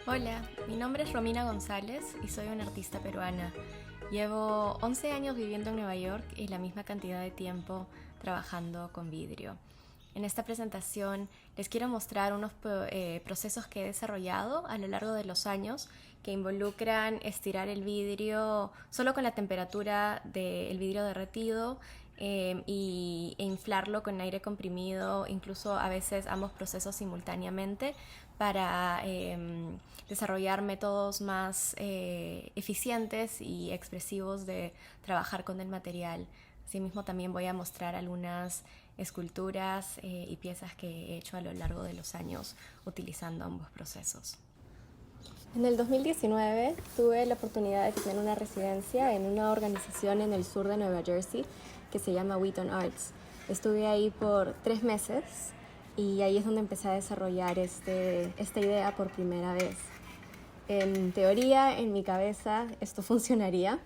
Hola, mi nombre es Romina González y soy una artista peruana. Llevo 11 años viviendo en Nueva York y la misma cantidad de tiempo trabajando con vidrio. En esta presentación les quiero mostrar unos procesos que he desarrollado a lo largo de los años que involucran estirar el vidrio solo con la temperatura del vidrio derretido e inflarlo con aire comprimido, incluso a veces ambos procesos simultáneamente para desarrollar métodos más eficientes y expresivos de trabajar con el material. Asimismo, también voy a mostrar algunas esculturas y piezas que he hecho a lo largo de los años utilizando ambos procesos. En el 2019 tuve la oportunidad de tener una residencia en una organización en el sur de Nueva Jersey que se llama Wheaton Arts. Estuve ahí por 3 meses y ahí es donde empecé a desarrollar esta idea por primera vez. En teoría, en mi cabeza, esto funcionaría,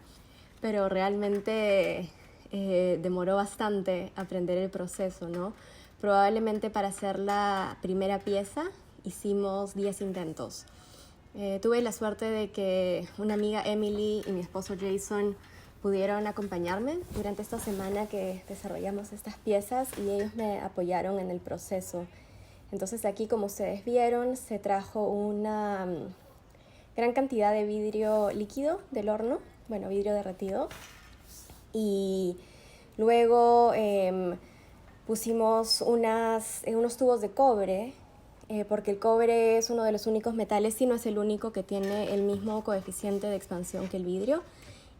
pero realmente demoró bastante aprender el proceso, ¿no? Probablemente para hacer la primera pieza hicimos 10 intentos. Tuve la suerte de que una amiga Emily y mi esposo Jason pudieron acompañarme durante esta semana que desarrollamos estas piezas y ellos me apoyaron en el proceso. Entonces aquí, como ustedes vieron, se trajo una gran cantidad de vidrio líquido del horno, bueno, vidrio derretido, y luego pusimos unos tubos de cobre porque el cobre es uno de los únicos metales, si no es el único, que tiene el mismo coeficiente de expansión que el vidrio,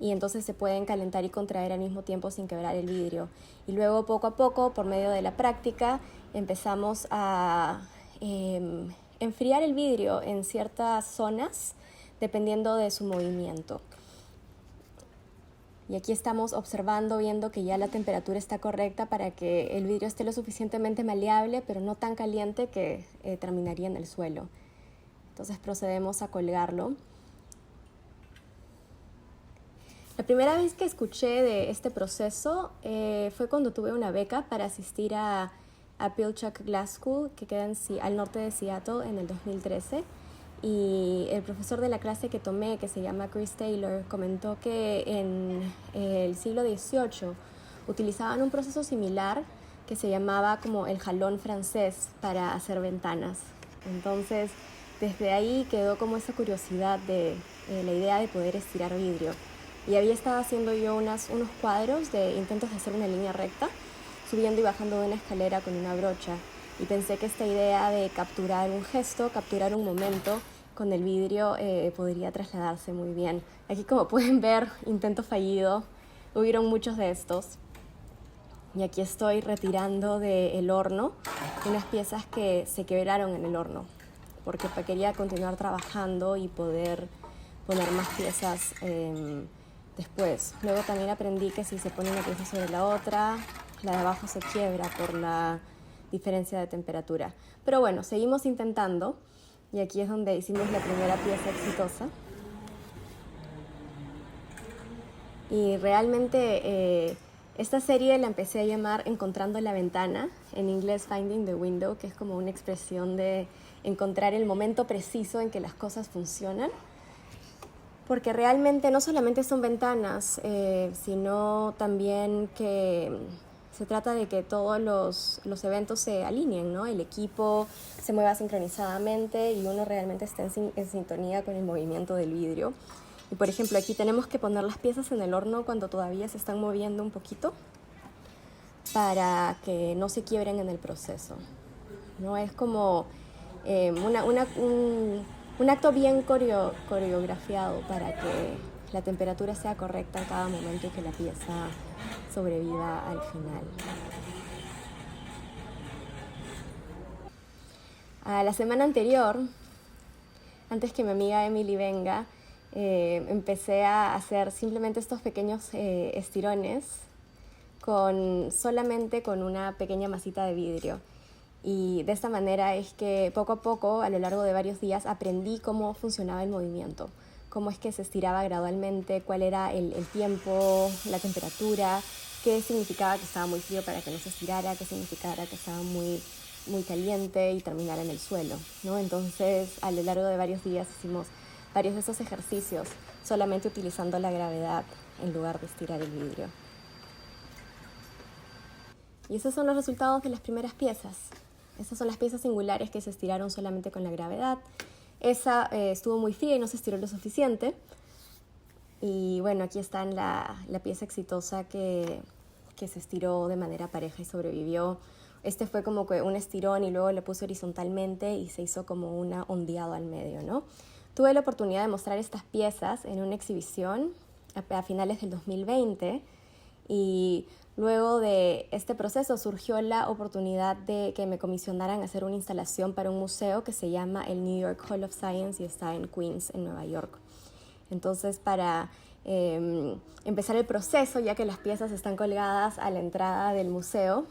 y entonces se pueden calentar y contraer al mismo tiempo sin quebrar el vidrio. Y luego, poco a poco, por medio de la práctica, empezamos a enfriar el vidrio en ciertas zonas dependiendo de su movimiento. Y aquí estamos observando, viendo que ya la temperatura está correcta para que el vidrio esté lo suficientemente maleable, pero no tan caliente que terminaría en el suelo. Entonces procedemos a colgarlo. La primera vez que escuché de este proceso fue cuando tuve una beca para asistir a Pilchuck Glass School, que queda al norte de Seattle, en el 2013. Y el profesor de la clase que tomé, que se llama Chris Taylor, comentó que en el siglo XVIII utilizaban un proceso similar que se llamaba como el jalón francés para hacer ventanas. Entonces, desde ahí quedó como esa curiosidad de la idea de poder estirar vidrio. Y había estado haciendo yo unos cuadros de intentos de hacer una línea recta, subiendo y bajando de una escalera con una brocha. Y pensé que esta idea de capturar un gesto, capturar un momento con el vidrio podría trasladarse muy bien. Aquí, como pueden ver, intento fallido. Hubieron muchos de estos. Y aquí estoy retirando del horno unas piezas que se quebraron en el horno, porque quería continuar trabajando y poder poner más piezas después. Luego también aprendí que si se pone una pieza sobre la otra, la de abajo se quiebra por la diferencia de temperatura. Pero bueno, seguimos intentando y aquí es donde hicimos la primera pieza exitosa. Y realmente esta serie la empecé a llamar Encontrando la Ventana, en inglés Finding the Window, que es como una expresión de encontrar el momento preciso en que las cosas funcionan. Porque realmente no solamente son ventanas, sino también que se trata de que todos los eventos se alineen, ¿no? El equipo se mueva sincronizadamente y uno realmente esté en sintonía con el movimiento del vidrio. Y por ejemplo, aquí tenemos que poner las piezas en el horno cuando todavía se están moviendo un poquito para que no se quiebren en el proceso, ¿no? Es como un acto bien coreografiado para que la temperatura sea correcta en cada momento y que la pieza sobreviva al final. A la semana anterior, antes que mi amiga Emily venga, empecé a hacer simplemente estos pequeños estirones solamente con una pequeña masita de vidrio. Y de esta manera es que poco a poco, a lo largo de varios días, aprendí cómo funcionaba el movimiento, cómo es que se estiraba gradualmente, cuál era el tiempo, la temperatura, qué significaba que estaba muy frío para que no se estirara, qué significaba que estaba muy muy caliente y terminar en el suelo, ¿no? Entonces, a lo largo de varios días hicimos varios de esos ejercicios, solamente utilizando la gravedad en lugar de estirar el vidrio. Y esos son los resultados de las primeras piezas. Esas son las piezas singulares que se estiraron solamente con la gravedad. Esa estuvo muy fría y no se estiró lo suficiente. Y bueno, aquí está la pieza exitosa que se estiró de manera pareja y sobrevivió. Este fue como que un estirón y luego le puse horizontalmente y se hizo como un ondeado al medio, ¿no? Tuve la oportunidad de mostrar estas piezas en una exhibición a finales del 2020 y luego de este proceso surgió la oportunidad de que me comisionaran hacer una instalación para un museo que se llama el New York Hall of Science y está en Queens, en Nueva York. Entonces, para empezar el proceso, ya que las piezas están colgadas a la entrada del museo,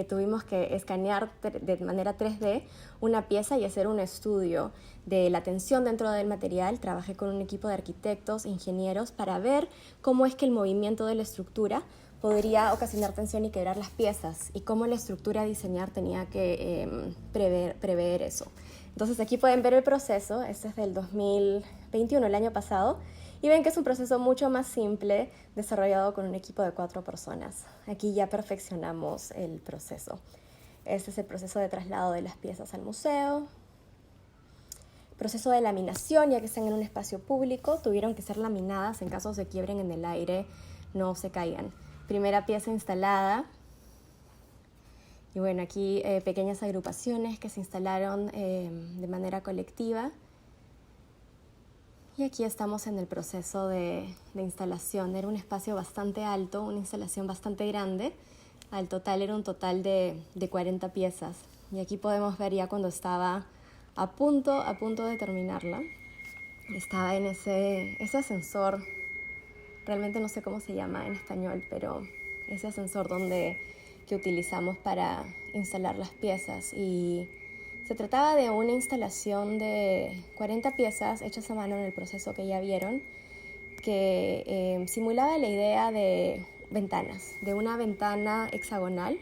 tuvimos que escanear de manera 3D una pieza y hacer un estudio de la tensión dentro del material. Trabajé con un equipo de arquitectos, ingenieros, para ver cómo es que el movimiento de la estructura podría ocasionar tensión y quebrar las piezas y cómo la estructura a diseñar tenía que prever eso. Entonces aquí pueden ver el proceso. Este es del 2021, el año pasado, y ven que es un proceso mucho más simple desarrollado con un equipo de 4 personas. Aquí ya perfeccionamos el proceso. Este es el proceso de traslado de las piezas al museo. Proceso de laminación, ya que están en un espacio público, tuvieron que ser laminadas en caso de quiebren en el aire, no se caigan. Primera pieza instalada. Y bueno, aquí pequeñas agrupaciones que se instalaron de manera colectiva. Y aquí estamos en el proceso de instalación. Era un espacio bastante alto, una instalación bastante grande. Al total era un total de 40 piezas. Y aquí podemos ver ya cuando estaba a punto de terminarla. Estaba en ese ascensor, realmente no sé cómo se llama en español, pero ese ascensor que utilizamos para instalar las piezas. Y se trataba de una instalación de 40 piezas hechas a mano en el proceso que ya vieron, que simulaba la idea de ventanas, de una ventana hexagonal.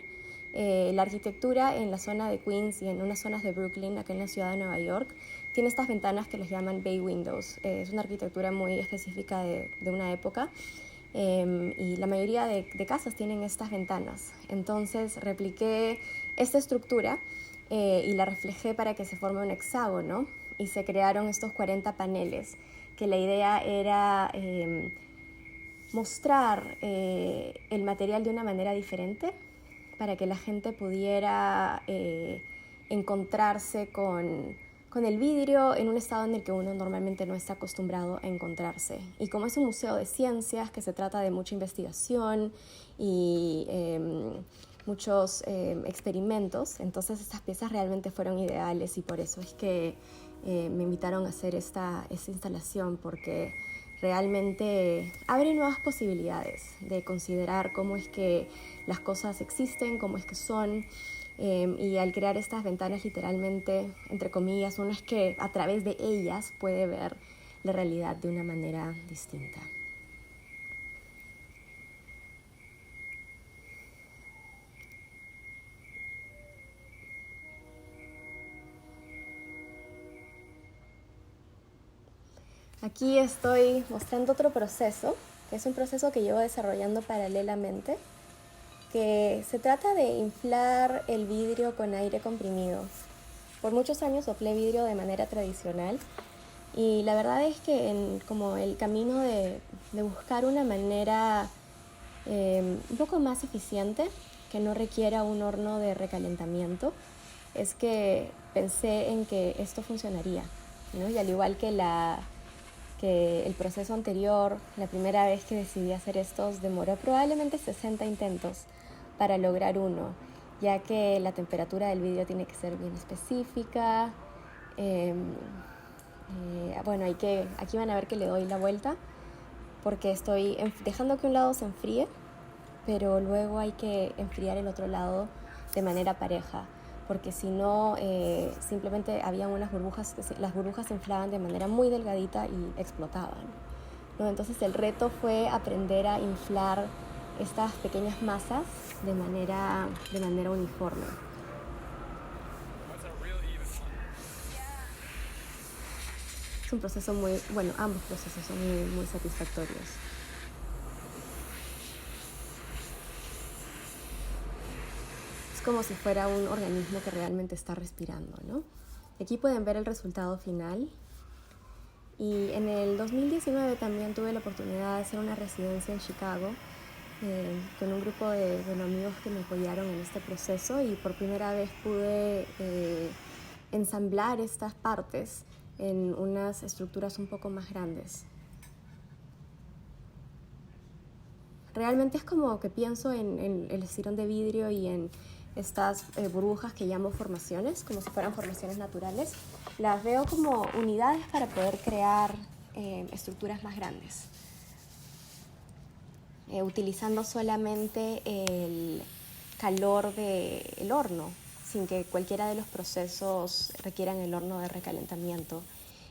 La arquitectura en la zona de Queens y en unas zonas de Brooklyn, acá en la ciudad de Nueva York, tiene estas ventanas que les llaman bay windows. Es una arquitectura muy específica de una época. Y la mayoría de casas tienen estas ventanas. Entonces repliqué esta estructura y la reflejé para que se forme un hexágono y se crearon estos 40 paneles, que la idea era mostrar el material de una manera diferente para que la gente pudiera encontrarse con el vidrio en un estado en el que uno normalmente no está acostumbrado a encontrarse. Y como es un museo de ciencias, que se trata de mucha investigación y muchos experimentos, entonces estas piezas realmente fueron ideales y por eso es que me invitaron a hacer esta instalación, porque realmente abre nuevas posibilidades de considerar cómo es que las cosas existen, cómo es que son. Y al crear estas ventanas, literalmente, entre comillas, uno es que a través de ellas puede ver la realidad de una manera distinta. Aquí estoy mostrando otro proceso, que es un proceso que llevo desarrollando paralelamente, que se trata de inflar el vidrio con aire comprimido. Por muchos años soplé vidrio de manera tradicional y la verdad es que como el camino de buscar una manera un poco más eficiente, que no requiera un horno de recalentamiento, es que pensé en que esto funcionaría, ¿no? Y al igual que el proceso anterior, la primera vez que decidí hacer estos demoró probablemente 60 intentos para lograr uno, ya que la temperatura del vidrio tiene que ser bien específica. Bueno, aquí van a ver que le doy la vuelta porque estoy dejando que un lado se enfríe, pero luego hay que enfriar el otro lado de manera pareja, porque si no, simplemente había unas burbujas, las burbujas se inflaban de manera muy delgadita y explotaban, ¿no? Entonces el reto fue aprender a inflar estas pequeñas masas de manera uniforme. Es un proceso muy, bueno, ambos procesos son muy satisfactorios. Es como si fuera un organismo que realmente está respirando, ¿no? Aquí pueden ver el resultado final. Y en el 2019 también tuve la oportunidad de hacer una residencia en Chicago con un grupo de amigos que me apoyaron en este proceso, y por primera vez pude ensamblar estas partes en unas estructuras un poco más grandes. Realmente es como que pienso en el estirón de vidrio y en estas burbujas que llamo formaciones, como si fueran formaciones naturales. Las veo como unidades para poder crear estructuras más grandes, utilizando solamente el calor del horno, sin que cualquiera de los procesos requieran el horno de recalentamiento.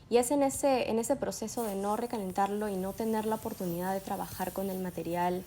Y es en ese proceso de no recalentarlo y no tener la oportunidad de trabajar con el material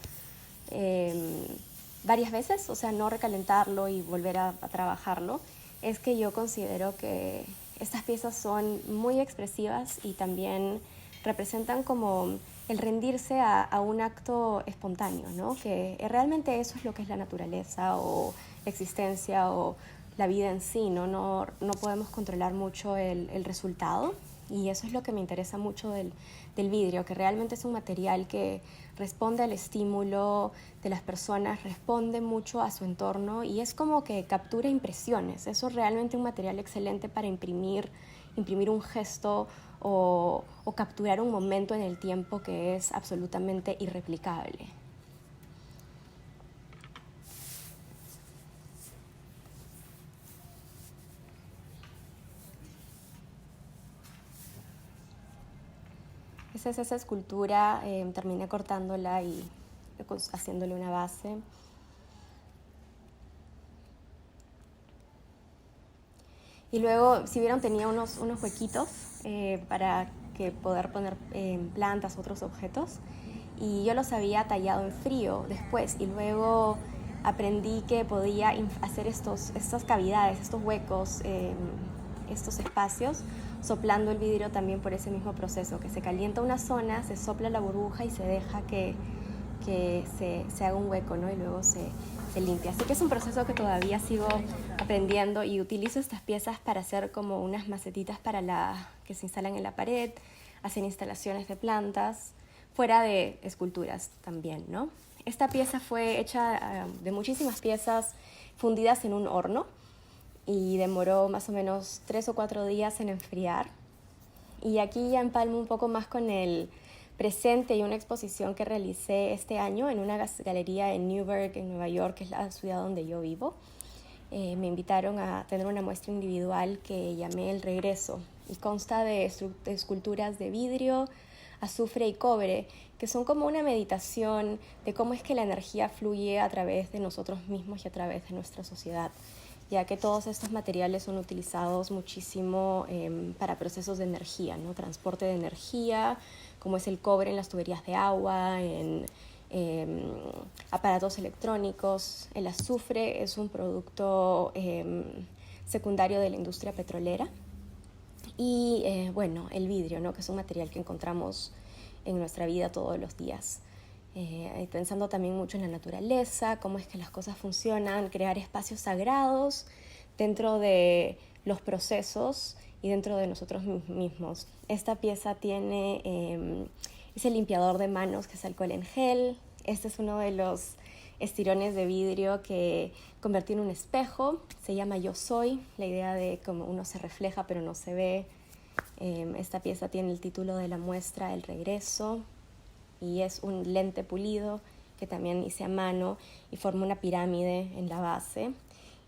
varias veces, o sea, no recalentarlo y volver a trabajarlo, es que yo considero que estas piezas son muy expresivas y también representan como el rendirse a un acto espontáneo, ¿no? Que realmente eso es lo que es la naturaleza o la existencia o la vida en sí, ¿no? No podemos controlar mucho el resultado, y eso es lo que me interesa mucho del vidrio, que realmente es un material que responde al estímulo de las personas, responde mucho a su entorno y es como que captura impresiones. Eso es realmente un material excelente para imprimir un gesto o capturar un momento en el tiempo que es absolutamente irreplicable. Esa es esa escultura, terminé cortándola y haciéndole una base. Y luego, si vieron, tenía unos huequitos para poder poner plantas, otros objetos. Y yo los había tallado en frío después. Y luego aprendí que podía hacer estas cavidades, estos huecos, estos espacios, soplando el vidrio también por ese mismo proceso, que se calienta una zona, se sopla la burbuja y se deja que se haga un hueco, ¿no? Y luego se limpia. Así que es un proceso que todavía sigo aprendiendo y utilizo estas piezas para hacer como unas macetitas que se instalan en la pared, hacer instalaciones de plantas, fuera de esculturas también, ¿no? Esta pieza fue hecha de muchísimas piezas fundidas en un horno y demoró más o menos 3 o 4 días en enfriar. Y aquí ya empalmo un poco más con el presente y una exposición que realicé este año en una galería en Newburgh, en Nueva York, que es la ciudad donde yo vivo. Me invitaron a tener una muestra individual que llamé El Regreso y consta de esculturas de vidrio, azufre y cobre, que son como una meditación de cómo es que la energía fluye a través de nosotros mismos y a través de nuestra sociedad, ya que todos estos materiales son utilizados muchísimo para procesos de energía, ¿no? Transporte de energía, como es el cobre en las tuberías de agua, en aparatos electrónicos. El azufre es un producto secundario de la industria petrolera. Y bueno, el vidrio, ¿no? Que es un material que encontramos en nuestra vida todos los días. Pensando también mucho en la naturaleza, cómo es que las cosas funcionan, crear espacios sagrados dentro de los procesos y dentro de nosotros mismos. Esta pieza tiene ese limpiador de manos que es alcohol en gel. Este es uno de los estirones de vidrio que convertí en un espejo. Se llama Yo Soy, la idea de cómo uno se refleja pero no se ve. Esta pieza tiene el título de la muestra El Regreso y es un lente pulido que también hice a mano y forma una pirámide en la base.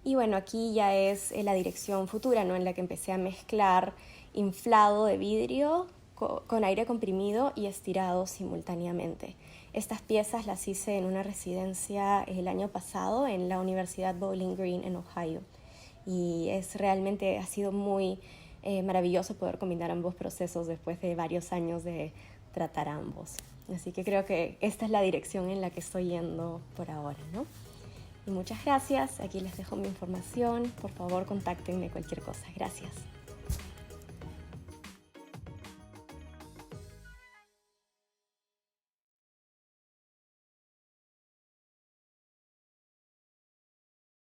Y bueno, aquí ya es la dirección futura, ¿no? En la que empecé a mezclar inflado de vidrio con aire comprimido y estirado simultáneamente. Estas piezas las hice en una residencia el año pasado en la Universidad Bowling Green en Ohio. Y realmente ha sido muy maravilloso poder combinar ambos procesos después de varios años de tratar ambos. Así que creo que esta es la dirección en la que estoy yendo por ahora, ¿no? Y muchas gracias. Aquí les dejo mi información. Por favor, contáctenme cualquier cosa. Gracias.